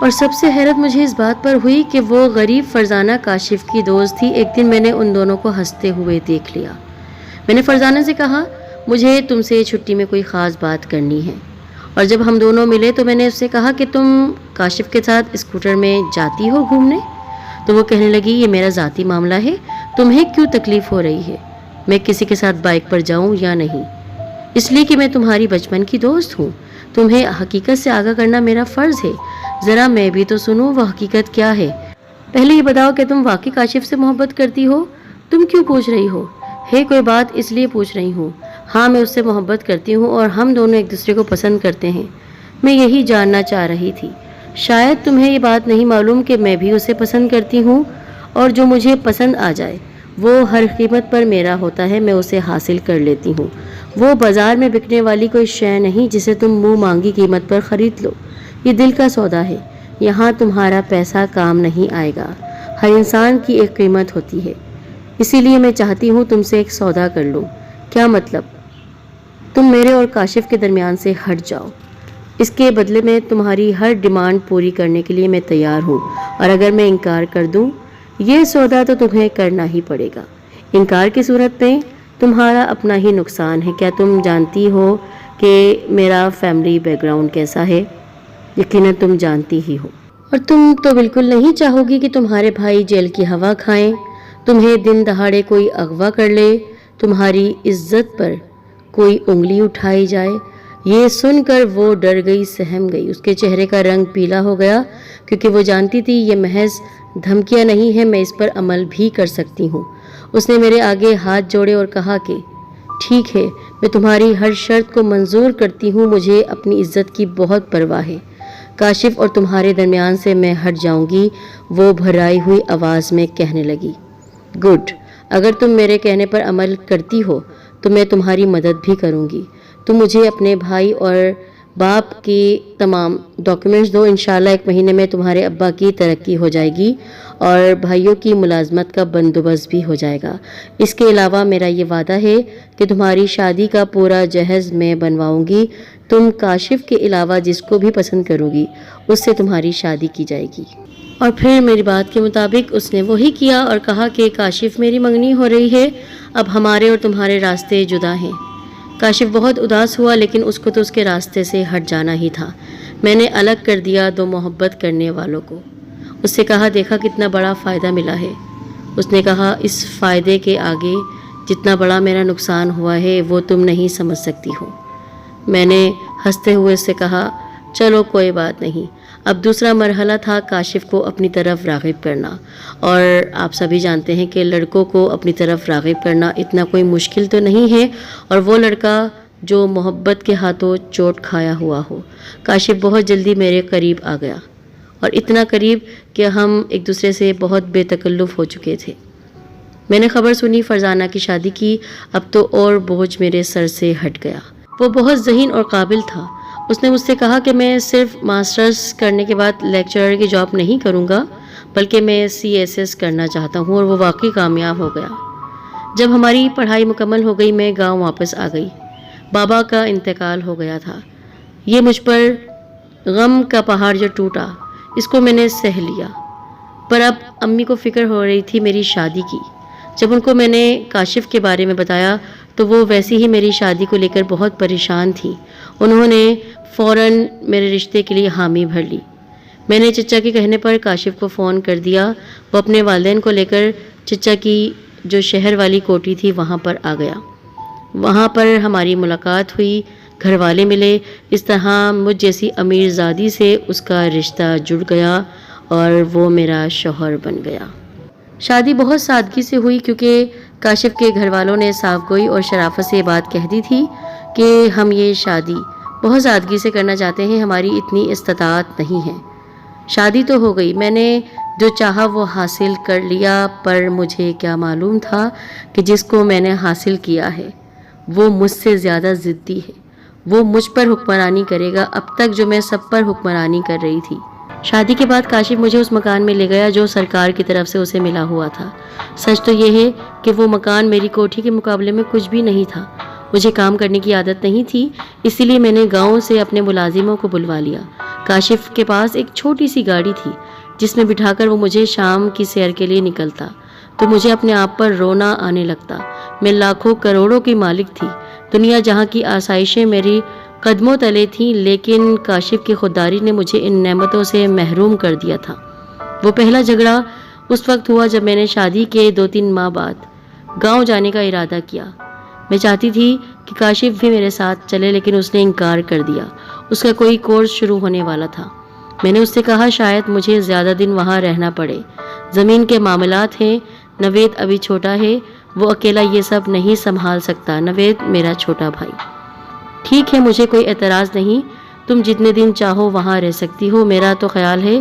اور سب سے حیرت مجھے اس بات پر ہوئی کہ وہ غریب فرزانہ کاشف کی دوست تھی۔ ایک دن میں نے ان دونوں کو ہنستے ہوئے دیکھ لیا۔ میں نے فرزانہ سے کہا، مجھے تم سے چھٹی میں کوئی خاص بات کرنی ہے۔ اور جب ہم دونوں ملے تو میں نے اس سے کہا کہ تم کاشف کے ساتھ اسکوٹر میں جاتی ہو گھومنے؟ تو وہ کہنے لگی، یہ میرا ذاتی معاملہ ہے، تمہیں کیوں تکلیف ہو رہی ہے میں کسی کے ساتھ بائک پر جاؤں یا نہیں؟ اس لیے کہ میں تمہاری بچپن کی دوست ہوں، تمہیں حقیقت سے آگاہ کرنا میرا فرض ہے۔ ذرا میں بھی تو سنوں وہ حقیقت کیا ہے۔ پہلے یہ بتاؤ کہ تم واقعی کاشف سے محبت کرتی ہو؟ تم کیوں پوچھ رہی ہو؟ ہے کوئی بات اس لیے پوچھ رہی ہوں۔ ہاں، میں اس سے محبت کرتی ہوں اور ہم دونوں ایک دوسرے کو پسند کرتے ہیں۔ میں یہی جاننا چاہ رہی تھی۔ شاید تمہیں یہ بات نہیں معلوم کہ میں بھی اسے پسند کرتی ہوں، اور جو مجھے پسند آ جائے وہ ہر قیمت پر میرا ہوتا ہے، میں اسے حاصل کر لیتی ہوں۔ وہ بازار میں بکنے والی کوئی شے نہیں جسے تم منہ مانگی قیمت پر خرید لو۔ یہ دل کا سودا ہے، یہاں تمہارا پیسہ کام نہیں آئے گا۔ ہر انسان کی ایک قیمت ہوتی ہے، اسی لیے میں چاہتی ہوں تم سے ایک سودا کر لوں۔ کیا مطلب؟ تم میرے اور کاشف کے درمیان سے ہٹ جاؤ۔ اس کے بدلے میں تمہاری ہر ڈیمانڈ پوری کرنے کے لیے میں تیار ہوں، اور اگر میں انکار کر دوں، یہ سودا تو تمہیں کرنا ہی پڑے گا۔ انکار کی صورت میں تمہارا اپنا ہی نقصان ہے۔ کیا تم جانتی ہو کہ میرا فیملی بیک گراؤنڈ کیسا ہے؟ یقیناً تم جانتی ہی ہو۔ اور تم تو بالکل نہیں چاہو گی کہ تمہارے بھائی جیل کی ہوا کھائیں، تمہیں دن دہاڑے کوئی اغوا کر لے، تمہاری عزت پر کوئی انگلی اٹھائی جائے۔ یہ سن کر وہ ڈر گئی، سہم گئی۔ اس کے چہرے کا رنگ پیلا ہو گیا، کیونکہ وہ جانتی تھی یہ محض دھمکیاں نہیں ہیں، میں اس پر عمل بھی کر سکتی ہوں۔ اس نے میرے آگے ہاتھ جوڑے اور کہا کہ ٹھیک ہے، میں تمہاری ہر شرط کو منظور کرتی ہوں، مجھے اپنی عزت کی بہت پرواہ ہے۔ کاشف اور تمہارے درمیان سے میں ہٹ جاؤں گی، وہ بھرائی ہوئی آواز میں کہنے لگی۔ گڈ، اگر تم میرے کہنے پر عمل کرتی ہو تو میں تمہاری مدد بھی کروں گی۔ تم مجھے اپنے بھائی اور باپ کی تمام ڈاکیومنٹس دو، انشاءاللہ 1 مہینے میں تمہارے ابا کی ترقی ہو جائے گی اور بھائیوں کی ملازمت کا بندوبست بھی ہو جائے گا۔ اس کے علاوہ میرا یہ وعدہ ہے کہ تمہاری شادی کا پورا جہیز میں بنواؤں گی۔ تم کاشف کے علاوہ جس کو بھی پسند کرو گی اس سے تمہاری شادی کی جائے گی۔ اور پھر میری بات کے مطابق اس نے وہی کیا اور کہا کہ کاشف میری منگنی ہو رہی ہے، اب ہمارے اور تمہارے راستے جدا ہیں۔ کاشف بہت اداس ہوا، لیکن اس کو تو اس کے راستے سے ہٹ جانا ہی تھا۔ میں نے الگ کر دیا 2 محبت کرنے والوں کو۔ اس سے کہا، دیکھا کتنا بڑا فائدہ ملا ہے۔ اس نے کہا، اس فائدے کے آگے جتنا بڑا میرا نقصان ہوا ہے وہ تم نہیں سمجھ سکتی ہو۔ میں نے ہنستے ہوئے اس سے کہا، چلو کوئی بات نہیں۔ اب دوسرا مرحلہ تھا کاشف کو اپنی طرف راغب کرنا، اور آپ سبھی جانتے ہیں کہ لڑکوں کو اپنی طرف راغب کرنا اتنا کوئی مشکل تو نہیں ہے، اور وہ لڑکا جو محبت کے ہاتھوں چوٹ کھایا ہوا ہو۔ کاشف بہت جلدی میرے قریب آ گیا، اور اتنا قریب کہ ہم ایک دوسرے سے بہت بے تکلف ہو چکے تھے۔ میں نے خبر سنی فرزانہ کی شادی کی، اب تو اور بوجھ میرے سر سے ہٹ گیا۔ وہ بہت ذہین اور قابل تھا۔ اس نے مجھ سے کہا کہ میں صرف ماسٹرز کرنے کے بعد لیکچرر کی جاب نہیں کروں گا، بلکہ میں CSS کرنا چاہتا ہوں، اور وہ واقعی کامیاب ہو گیا۔ جب ہماری پڑھائی مکمل ہو گئی میں گاؤں واپس آ گئی۔ بابا کا انتقال ہو گیا تھا۔ یہ مجھ پر غم کا پہاڑ جو ٹوٹا، اس کو میں نے سہ لیا، پر اب امی کو فکر ہو رہی تھی میری شادی کی۔ جب ان کو میں نے کاشف کے بارے میں بتایا تو وہ ویسے ہی میری شادی کو لے کر بہت پریشان تھی۔ انہوں نے فوراً میرے رشتے کے لیے حامی بھر لی۔ میں نے چچا کے کہنے پر کاشف کو فون کر دیا۔ وہ اپنے والدین کو لے کر چچا کی جو شہر والی کوٹھی تھی وہاں پر آ گیا۔ وہاں پر ہماری ملاقات ہوئی، گھر والے ملے۔ اس طرح مجھ جیسی امیر زادی سے اس کا رشتہ جڑ گیا اور وہ میرا شوہر بن گیا۔ شادی بہت سادگی سے ہوئی، کیونکہ کاشف کے گھر والوں نے صاف گوئی اور شرافت سے یہ بات کہہ دی تھی کہ ہم یہ شادی بہت سادگی سے کرنا چاہتے ہیں، ہماری اتنی استطاعت نہیں ہے۔ شادی تو ہو گئی، میں نے جو چاہا وہ حاصل کر لیا، پر مجھے کیا معلوم تھا کہ جس کو میں نے حاصل کیا ہے وہ مجھ سے زیادہ ضدی ہے، وہ مجھ پر حکمرانی کرے گا، اب تک جو میں سب پر حکمرانی کر رہی تھی۔ شادی کے بعد کاشف مجھے اس مکان میں لے گیا جو سرکار کی طرف سے اسے ملا ہوا تھا۔ سچ تو یہ ہے کہ وہ مکان میری کوٹھی کے مقابلے میں کچھ بھی نہیں تھا۔ مجھے کام کرنے کی عادت نہیں تھی، اسی لیے میں نے گاؤں سے اپنے ملازموں کو بلوا لیا۔ کاشف کے پاس ایک چھوٹی سی گاڑی تھی جس میں بٹھا کر وہ مجھے شام کی سیر کے لیے نکلتا تو مجھے اپنے آپ پر رونا آنے لگتا۔ میں لاکھوں کروڑوں کی مالک تھی، دنیا جہاں کی آسائشیں میری قدموں تلے تھیں، لیکن کاشف کی خودداری نے مجھے ان نعمتوں سے محروم کر دیا تھا۔ وہ پہلا جھگڑا اس وقت ہوا جب میں نے شادی کے 2-3 ماہ بعد گاؤں جانے کا ارادہ کیا۔ میں چاہتی تھی کہ کاشف بھی میرے ساتھ چلے، لیکن اس نے انکار کر دیا۔ اس کا کوئی کورس شروع ہونے والا تھا۔ میں نے اس سے کہا شاید مجھے زیادہ دن وہاں رہنا پڑے، زمین کے معاملات ہیں، نوید ابھی چھوٹا ہے، وہ اکیلا یہ سب نہیں سنبھال سکتا۔ نوید میرا چھوٹا بھائی۔ ٹھیک ہے، مجھے کوئی اعتراض نہیں، تم جتنے دن چاہو وہاں رہ سکتی ہو، میرا تو خیال ہے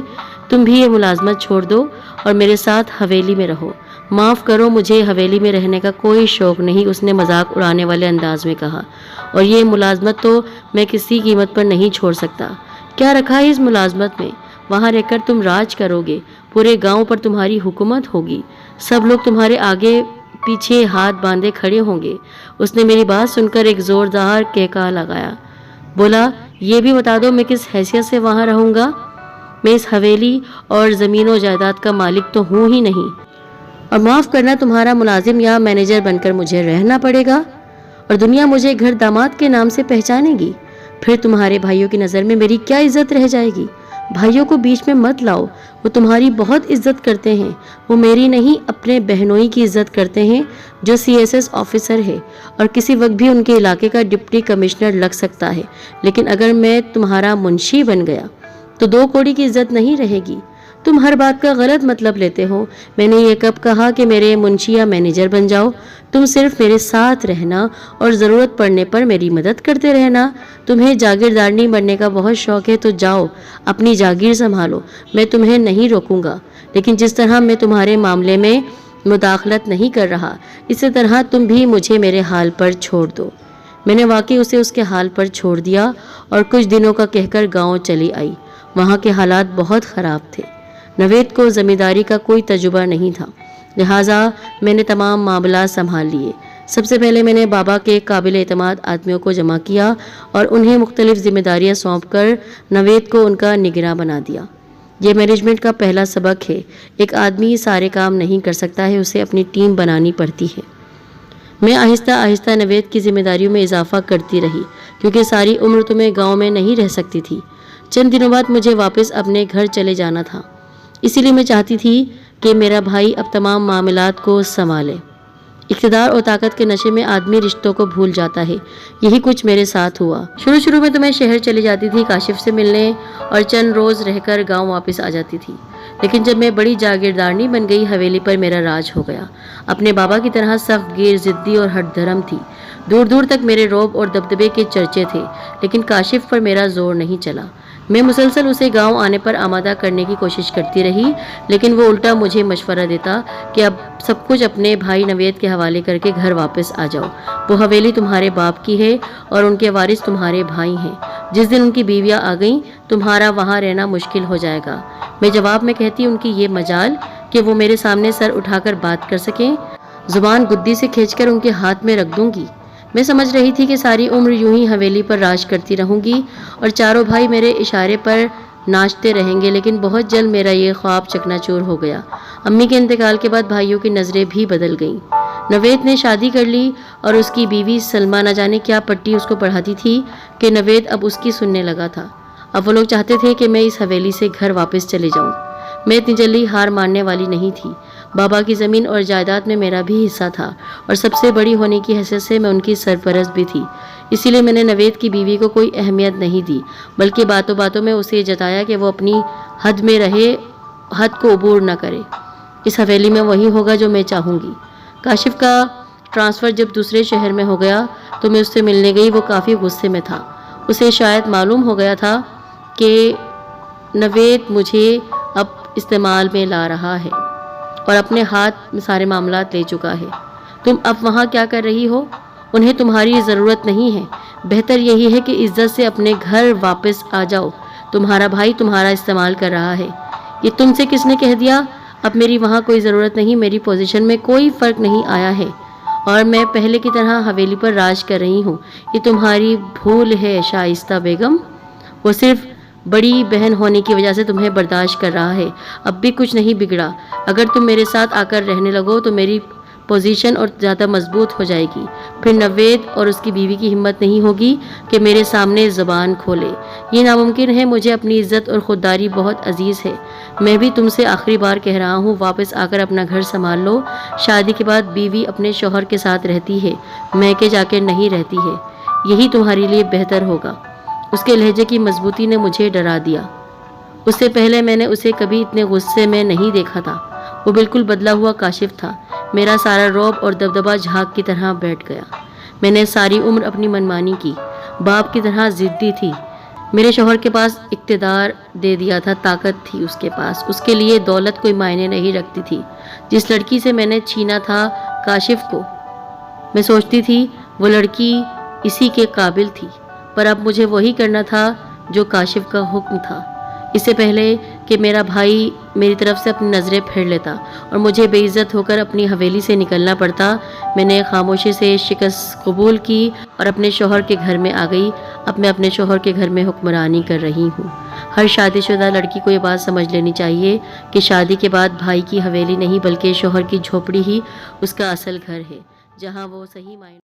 تم بھی یہ ملازمت چھوڑ دو اور میرے ساتھ حویلی میں رہو۔ معاف کرو، مجھے حویلی میں رہنے کا کوئی شوق نہیں، اس نے مذاق اڑانے والے انداز میں کہا، اور یہ ملازمت تو میں کسی قیمت پر نہیں چھوڑ سکتا۔ کیا رکھا ہے اس ملازمت میں؟ وہاں رہ کر تم راج کرو گے، پورے گاؤں پر تمہاری حکومت ہوگی، سب لوگ تمہارے آگے پیچھے ہاتھ باندھے کھڑے ہوں گے۔ اس نے میری بات سن کر ایک زوردار کہکا لگایا، بولا یہ بھی بتا دو میں کس حیثیت سے وہاں رہوں گا؟ میں اس حویلی اور زمین و جائیداد کا مالک تو ہوں ہی نہیں، اور معاف کرنا تمہارا ملازم یا مینیجر بن کر مجھے رہنا پڑے گا، اور دنیا مجھے گھر داماد کے نام سے پہچانے گی۔ پھر تمہارے بھائیوں کی نظر میں میری کیا عزت رہ جائے گی؟ بھائیوں کو بیچ میں مت لاؤ، وہ تمہاری بہت عزت کرتے ہیں، وہ میری نہیں اپنے بہنوئی کی عزت کرتے ہیں جو CSS آفیسر ہے اور کسی وقت بھی ان کے علاقے کا ڈپٹی کمشنر لگ سکتا ہے، لیکن اگر میں تمہارا منشی بن گیا تو 2 کوڑی کی عزت نہیں رہے گی۔ تم ہر بات کا غلط مطلب لیتے ہو، میں نے یہ کب کہا کہ میرے منشی یا مینیجر بن جاؤ؟ تم صرف میرے ساتھ رہنا اور ضرورت پڑنے پر میری مدد کرتے رہنا۔ تمہیں جاگیردارنی بننے کا بہت شوق ہے تو جاؤ اپنی جاگیر سنبھالو، میں تمہیں نہیں روکوں گا، لیکن جس طرح میں تمہارے معاملے میں مداخلت نہیں کر رہا، اسی طرح تم بھی مجھے میرے حال پر چھوڑ دو۔ میں نے واقعی اسے اس کے حال پر چھوڑ دیا اور کچھ دنوں کا کہہ کر گاؤں چلی آئی۔ وہاں کے حالات بہت خراب تھے۔ نوید کو زمینداری کا کوئی تجربہ نہیں تھا، لہٰذا میں نے تمام معاملات سنبھال لیے۔ سب سے پہلے میں نے بابا کے قابل اعتماد آدمیوں کو جمع کیا اور انہیں مختلف ذمہ داریاں سونپ کر نوید کو ان کا نگراں بنا دیا۔ یہ مینجمنٹ کا پہلا سبق ہے، ایک آدمی سارے کام نہیں کر سکتا ہے، اسے اپنی ٹیم بنانی پڑتی ہے۔ میں آہستہ آہستہ نوید کی ذمہ داریوں میں اضافہ کرتی رہی، کیونکہ ساری عمر تو میں گاؤں میں نہیں رہ سکتی تھی۔ چند دنوں بعد مجھے واپس اپنے گھر چلے جانا تھا، اسی لیے میں چاہتی تھی کہ میرا بھائی اب تمام معاملات کو سنبھالے۔ اقتدار اور طاقت کے نشے میں آدمی رشتوں کو بھول جاتا ہے، یہی کچھ میرے ساتھ ہوا۔ شروع میں تو میں شہر چلی جاتی تھی کاشف سے ملنے اور چند روز رہ کر گاؤں واپس آ جاتی تھی، لیکن جب میں بڑی جاگیردارنی بن گئی، حویلی پر میرا راج ہو گیا۔ اپنے بابا کی طرح سخت گیر، ضدی اور ہٹ دھرم تھی۔ دور دور تک میرے روب اور دبدبے کے چرچے تھے، لیکن کاشف پر میرا زور نہیں چلا۔ میں مسلسل اسے گاؤں آنے پر آمادہ کرنے کی کوشش کرتی رہی، لیکن وہ الٹا مجھے مشورہ دیتا کہ اب سب کچھ اپنے بھائی نوید کے حوالے کر کے گھر واپس آ جاؤ، وہ حویلی تمہارے باپ کی ہے اور ان کے وارث تمہارے بھائی ہیں۔ جس دن ان کی بیویاں آ گئیں تمہارا وہاں رہنا مشکل ہو جائے گا۔ میں جواب میں کہتی ان کی یہ مجال کہ وہ میرے سامنے سر اٹھا کر بات کر سکیں، زبان گدی سے کھینچ کر ان کے ہاتھ میں رکھ دوں گی۔ میں سمجھ رہی تھی کہ ساری عمر یوں ہی حویلی پر راج کرتی رہوں گی اور چاروں بھائی میرے اشارے پر ناچتے رہیں گے، لیکن بہت جلد میرا یہ خواب چکنا چور ہو گیا۔ امی کے انتقال کے بعد بھائیوں کی نظریں بھی بدل گئیں۔ نوید نے شادی کر لی اور اس کی بیوی سلمہ نہ جانے کیا پٹی اس کو پڑھاتی تھی کہ نوید اب اس کی سننے لگا تھا۔ اب وہ لوگ چاہتے تھے کہ میں اس حویلی سے گھر واپس چلے جاؤں۔ میں اتنی جلدی ہار ماننے والی نہیں تھی۔ بابا کی زمین اور جائیداد میں میرا بھی حصہ تھا اور سب سے بڑی ہونے کی حیثیت سے میں ان کی سرپرست بھی تھی، اسی لیے میں نے نوید کی بیوی کو کوئی اہمیت نہیں دی، بلکہ باتوں باتوں میں اسے جتایا کہ وہ اپنی حد میں رہے، حد کو عبور نہ کرے۔ اس حویلی میں وہی ہوگا جو میں چاہوں گی۔ کاشف کا ٹرانسفر جب دوسرے شہر میں ہو گیا تو میں اس سے ملنے گئی، وہ کافی غصے میں تھا۔ اسے شاید معلوم ہو گیا تھا کہ نوید مجھے اب استعمال میں لا رہا ہے اور اپنے ہاتھ میں سارے معاملات لے چکا ہے۔ تم اب وہاں کیا کر رہی ہو؟ انہیں تمہاری ضرورت نہیں ہے، بہتر یہی ہے کہ عزت سے اپنے گھر واپس آ جاؤ، تمہارا بھائی تمہارا استعمال کر رہا ہے۔ یہ تم سے کس نے کہہ دیا؟ اب میری وہاں کوئی ضرورت نہیں، میری پوزیشن میں کوئی فرق نہیں آیا ہے اور میں پہلے کی طرح حویلی پر راج کر رہی ہوں۔ یہ تمہاری بھول ہے شائستہ بیگم، وہ صرف بڑی بہن ہونے کی وجہ سے تمہیں برداشت کر رہا ہے، اب بھی کچھ نہیں بگڑا۔ اگر تم میرے ساتھ آ کر رہنے لگو تو میری پوزیشن اور زیادہ مضبوط ہو جائے گی، پھر نوید اور اس کی بیوی کی ہمت نہیں ہوگی کہ میرے سامنے زبان کھولے۔ یہ ناممکن ہے، مجھے اپنی عزت اور خودداری بہت عزیز ہے۔ میں بھی تم سے آخری بار کہہ رہا ہوں، واپس آ کر اپنا گھر سنبھال لو۔ شادی کے بعد بیوی اپنے شوہر کے ساتھ رہتی ہے، میکے جا کے نہیں رہتی ہے، یہی تمہارے لیے بہتر ہوگا۔ اس کے لہجے کی مضبوطی نے مجھے ڈرا دیا۔ اس سے پہلے میں نے اسے کبھی اتنے غصے میں نہیں دیکھا تھا۔ وہ بالکل بدلا ہوا کاشف تھا۔ میرا سارا رعب اور دبدبہ جھاگ کی طرح بیٹھ گیا۔ میں نے ساری عمر اپنی منمانی کی، باپ کی طرح ضدی تھی۔ میرے شوہر کے پاس اقتدار دے دیا تھا، طاقت تھی اس کے پاس، اس کے لیے دولت کوئی معنی نہیں رکھتی تھی۔ جس لڑکی سے میں نے چھینا تھا کاشف کو، میں سوچتی تھی وہ لڑکی اسی کے قابل تھی، پر اب مجھے وہی کرنا تھا جو کاشف کا حکم تھا۔ اس سے پہلے کہ میرا بھائی میری طرف سے اپنی نظریں پھیر لیتا اور مجھے بے عزت ہو کر اپنی حویلی سے نکلنا پڑتا، میں نے خاموشی سے شکست قبول کی اور اپنے شوہر کے گھر میں آ گئی۔ اب میں اپنے شوہر کے گھر میں حکمرانی کر رہی ہوں۔ ہر شادی شدہ لڑکی کو یہ بات سمجھ لینی چاہیے کہ شادی کے بعد بھائی کی حویلی نہیں بلکہ شوہر کی جھوپڑی ہی اس کا اصل گھر ہے، جہاں وہ صحیح معنی